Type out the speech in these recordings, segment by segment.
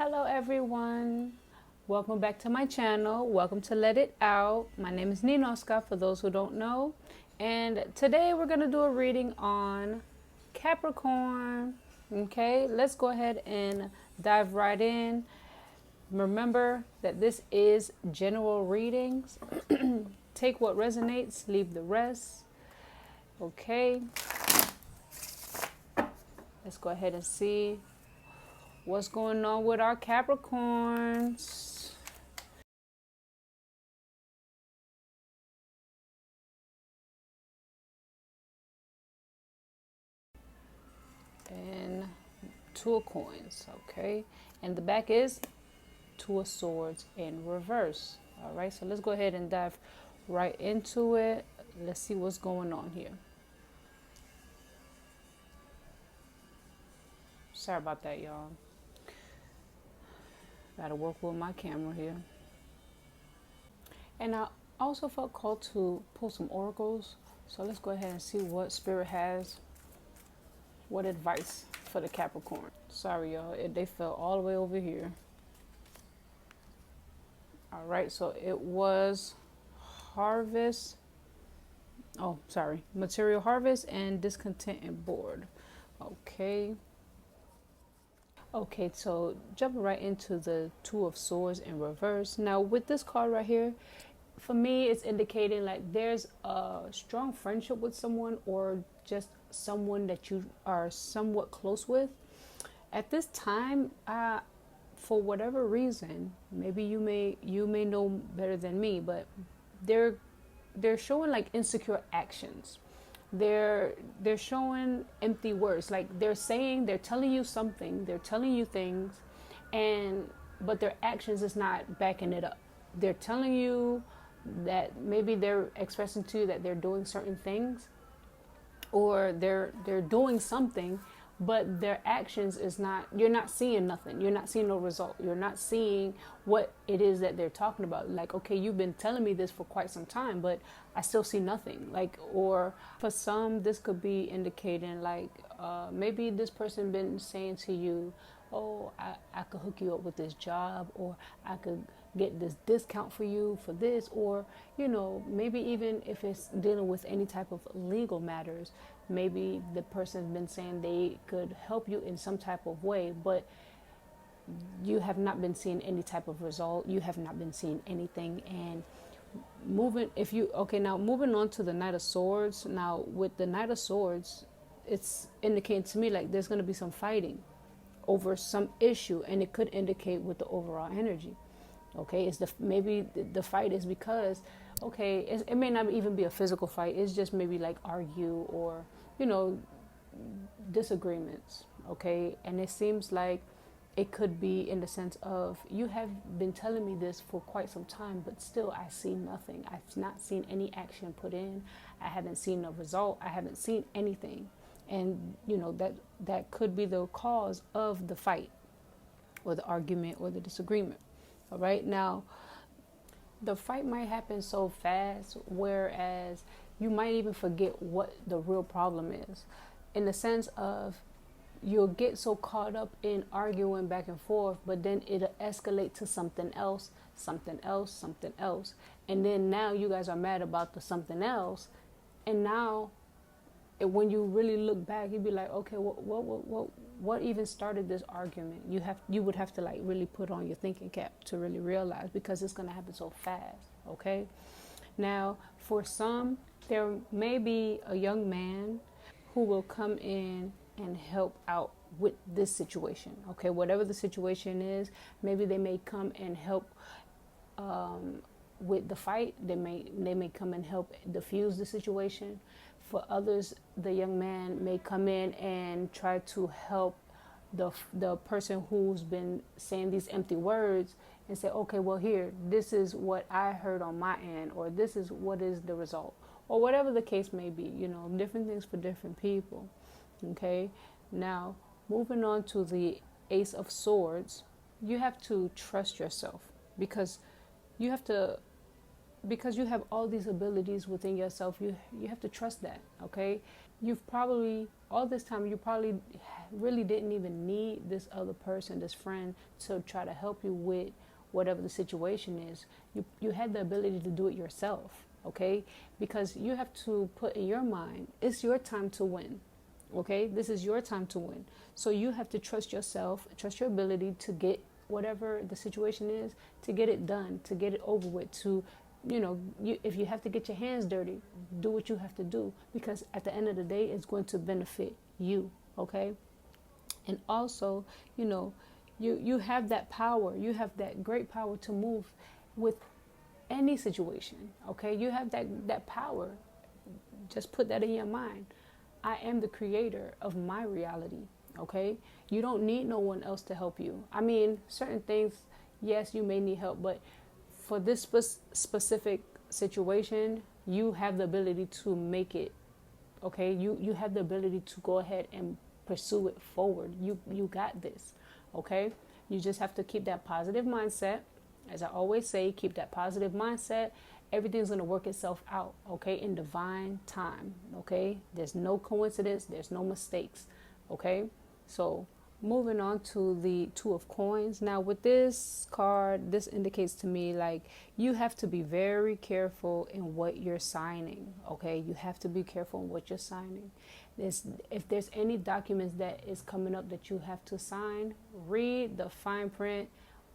Hello everyone, welcome back to my channel. Welcome to Let It Out. My name is NanStphns for those who don't know, and today we're going to do a reading on Capricorn. Okay, let's go ahead and dive right in. Remember that this is general readings. Take what resonates, leave the rest. Okay, let's go ahead and see what's going on with our Capricorns. And Two of Coins, okay? And the back is Two of Swords in reverse. All right, so let's go ahead and dive right into it. Let's see what's going on here. Sorry about that, y'all. Gotta work with my camera here. And I also felt called to pull some oracles. So let's go ahead and see what Spirit has. What advice for the Capricorn. Sorry, y'all. They fell all the way over here. All right, so it was harvest. Oh, sorry. Material harvest and discontent and bored. Okay. Okay, so jumping right into the Two of Swords in reverse. Now, with this card right here, for me, it's indicating like there's a strong friendship with someone or just someone that you are somewhat close with. At this time, for whatever reason, maybe you may know better than me, but they're showing like insecure actions. They're showing empty words. Like they're telling you something, they're telling you things, but their actions is not backing it up. They're telling you that maybe they're expressing to you that they're doing certain things, or they're doing something, but their actions is not, you're not seeing nothing. You're not seeing no result. You're not seeing what it is that they're talking about. Like, okay, you've been telling me this for quite some time, but I still see nothing. Like, or for some, this could be indicating like, maybe this person been saying to you, oh, I could hook you up with this job, or I could get this discount for you for this, or, you know, maybe even if it's dealing with any type of legal matters, maybe the person's been saying they could help you in some type of way, but you have not been seeing any type of result. You have not been seeing anything. And moving on to the Knight of Swords. Now with the Knight of Swords, it's indicating to me like there's going to be some fighting over some issue, and it could indicate with the overall energy. Okay, it's maybe the fight is because, okay, it may not even be a physical fight. It's just maybe like argue or, you know, disagreements. Okay, and it seems like it could be in the sense of, you have been telling me this for quite some time, but still I see nothing. I've not seen any action put in. I haven't seen a result. I haven't seen anything. And, you know, that could be the cause of the fight or the argument or the disagreement. All right. Now, the fight might happen so fast, whereas you might even forget what the real problem is, in the sense of you'll get so caught up in arguing back and forth, but then it'll escalate to something else, something else, something else. And then now you guys are mad about the something else. And now when you really look back, you'd be like, okay, what even started this argument? You would have to like really put on your thinking cap to really realize, because it's going to happen so fast. Okay. Now, for some, there may be a young man who will come in and help out with this situation. Okay. Whatever the situation is, maybe they may come and help, with the fight. They may come and help diffuse the situation. For others, the young man may come in and try to help the person who's been saying these empty words and say, okay, well, here, this is what I heard on my end, or this is what is the result, or whatever the case may be. You know, different things for different people. Okay. Now, moving on to the Ace of Swords, you have to trust yourself, because you have all these abilities within yourself. You have to trust that. Okay. You've probably, all this time, you probably really didn't even need this other person, this friend, to try to help you with whatever the situation is. You had the ability to do it yourself, okay? Because you have to put in your mind, it's your time to win, okay? This is your time to win. So you have to trust yourself, trust your ability to get whatever the situation is, to get it done, to get it over with, to, if you have to get your hands dirty, do what you have to do, because at the end of the day, it's going to benefit you, okay? And also, you have that power. You have that great power to move with any situation, okay? You have that power. Just put that in your mind. I am the creator of my reality, okay? You don't need no one else to help you. I mean, certain things, yes, you may need help, but for this specific situation, you have the ability to make it, okay? You have the ability to go ahead and pursue it forward. You got this, okay? You just have to keep that positive mindset. As I always say, keep that positive mindset. Everything's going to work itself out, okay, in divine time, okay? There's no coincidence. There's no mistakes, okay? So moving on to the Two of Coins. Now with this card, this indicates to me like you have to be very careful in what you're signing, okay? You have to be careful in what you're signing. If there's any documents that is coming up that you have to sign, read the fine print,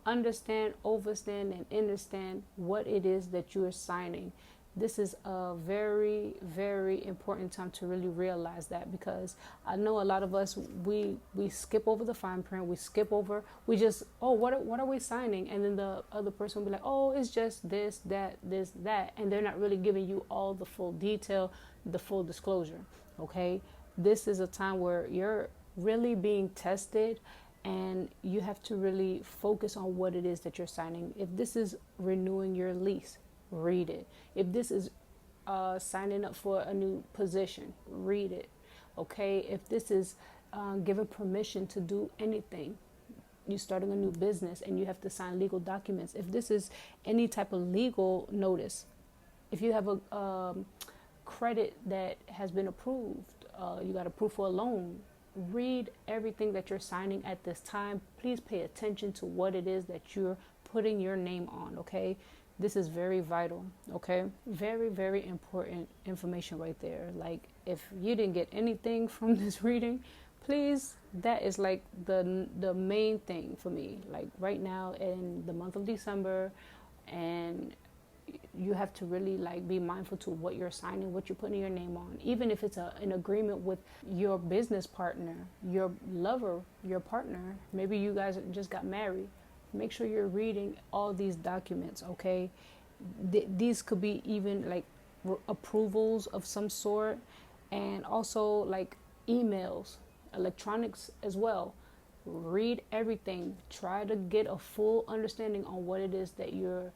understand, overstand, and understand what it is that you are signing. This is a very, very important time to really realize that, because I know a lot of us, we skip over the fine print, we just, oh, what are we signing? And then the other person will be like, oh, it's just this, that, and they're not really giving you all the full detail, the full disclosure, okay? This is a time where you're really being tested, and you have to really focus on what it is that you're signing. If this is renewing your lease, read it. If this is signing up for a new position, read it, okay? If this is giving permission to do anything, you're starting a new business and you have to sign legal documents. If this is any type of legal notice, if you have a credit that has been approved, you got approved for a loan, read everything that you're signing at this time. Please pay attention to what it is that you're putting your name on, okay? This is very vital, okay? Very, very important information right there. Like, if you didn't get anything from this reading, please, that is like the main thing for me. Like right now in the month of December, and you have to really like be mindful to what you're signing, what you're putting your name on. Even if it's an agreement with your business partner, your lover, your partner, maybe you guys just got married. Make sure you're reading all these documents, okay? These could be even like approvals of some sort, and also like emails, electronics as well. Read everything. Try to get a full understanding on what it is that you're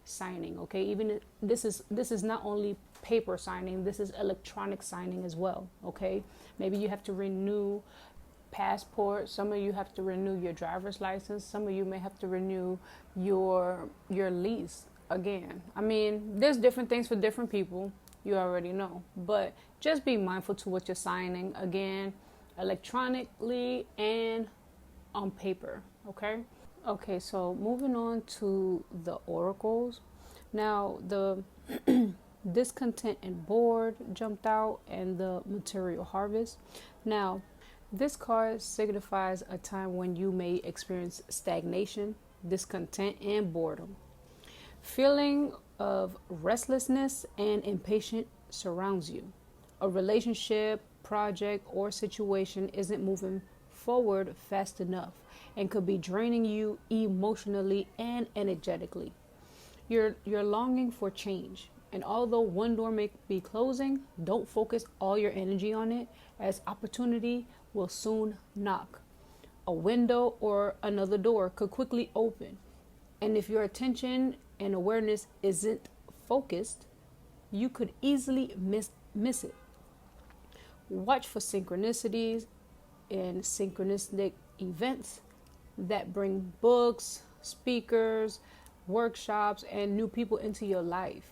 signing, okay? Even if this is not only paper signing, this is electronic signing as well, okay? Maybe you have to renew passport, some of you have to renew your driver's license, some of you may have to renew your lease again. I mean, there's different things for different people, you already know, but just be mindful to what you're signing, again, electronically and on paper, okay? Okay, so moving on to the oracles. Now, the discontent and bored jumped out, and the material harvest. Now, this card signifies a time when you may experience stagnation, discontent, and boredom. Feeling of restlessness and impatience surrounds you. A relationship, project, or situation isn't moving forward fast enough and could be draining you emotionally and energetically. You're longing for change, and although one door may be closing, don't focus all your energy on it, as opportunity will soon knock. A window or another door could quickly open, and if your attention and awareness isn't focused, you could easily miss it. Watch for synchronicities and synchronistic events that bring books, speakers, workshops, and new people into your life.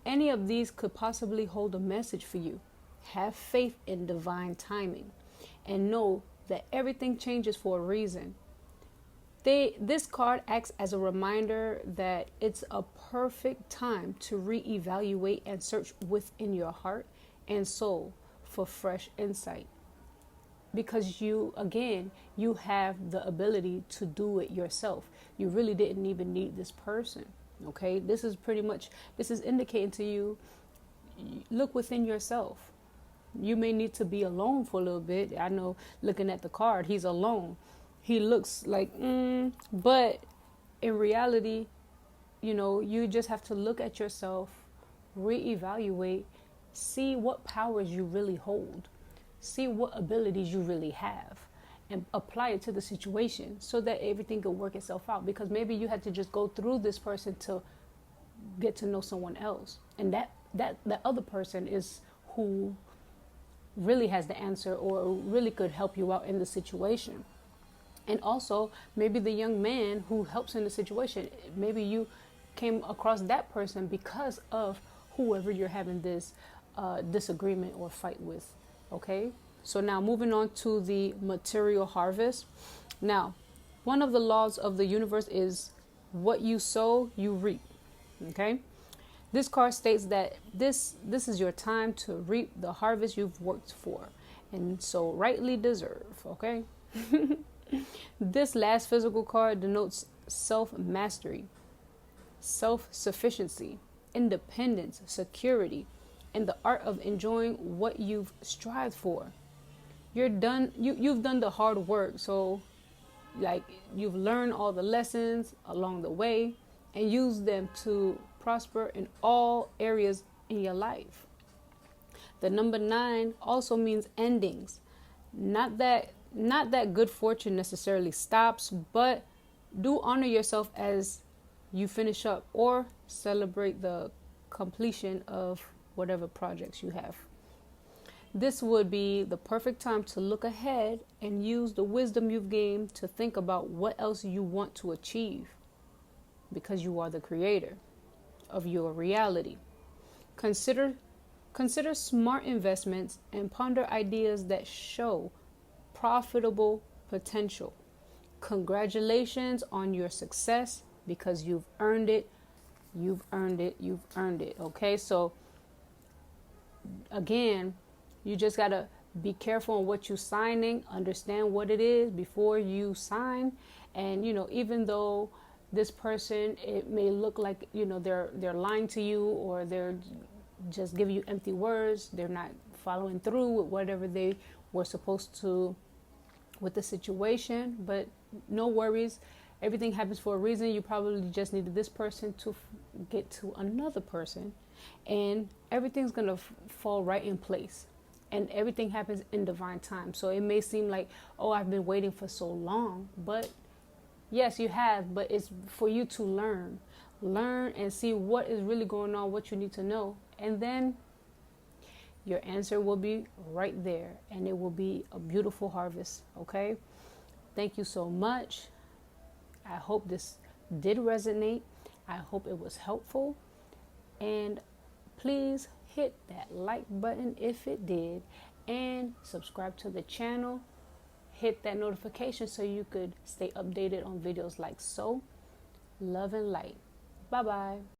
Any of these could possibly hold a message for you. Have faith in divine timing and know that everything changes for a reason. This card acts as a reminder that it's a perfect time to reevaluate and search within your heart and soul for fresh insight. Because you have the ability to do it yourself. You really didn't even need this person. Okay, this is indicating to you, look within yourself. You may need to be alone for a little bit. I know, looking at the card, he's alone. He looks like, but in reality, you just have to look at yourself, reevaluate, see what powers you really hold, see what abilities you really have, and apply it to the situation so that everything could work itself out. Because maybe you had to just go through this person to get to know someone else, and that other person is who really has the answer or really could help you out in the situation. And also, maybe the young man who helps in the situation, maybe you came across that person because of whoever you're having this disagreement or fight with. Okay, so now moving on to the material harvest. Now, one of the laws of the universe is what you sow, you reap. Okay, this card states that this is your time to reap the harvest you've worked for and so rightly deserve. Okay. This last physical card denotes self-mastery, self-sufficiency, independence, security, and the art of enjoying what you've strived for. You've done the hard work, so like you've learned all the lessons along the way and used them to prosper in all areas in your life. The number 9 also means endings. Not that good fortune necessarily stops, but do honor yourself as you finish up or celebrate the completion of whatever projects you have. This would be the perfect time to look ahead and use the wisdom you've gained to think about what else you want to achieve, because you are the creator of your reality. Consider smart investments and ponder ideas that show profitable potential. Congratulations on your success, because you've earned it. You've earned it. You've earned it. Okay, so again, you just gotta be careful on what you're signing. Understand what it is before you sign. And even though this person, it may look like they're lying to you, or they're just giving you empty words, they're not following through with whatever they were supposed to with the situation, but no worries. Everything happens for a reason. You probably just needed this person to get to another person, and everything's gonna fall right in place, and everything happens in divine time. So it may seem like, oh, I've been waiting for so long, but yes, you have, but it's for you to learn and see what is really going on, what you need to know, and then your answer will be right there, and it will be a beautiful harvest. Okay, thank you so much. I hope this did resonate. I hope it was helpful, and please hit that like button if it did, and subscribe to the channel. Hit that notification so you could stay updated on videos like so. Love and light. Bye bye.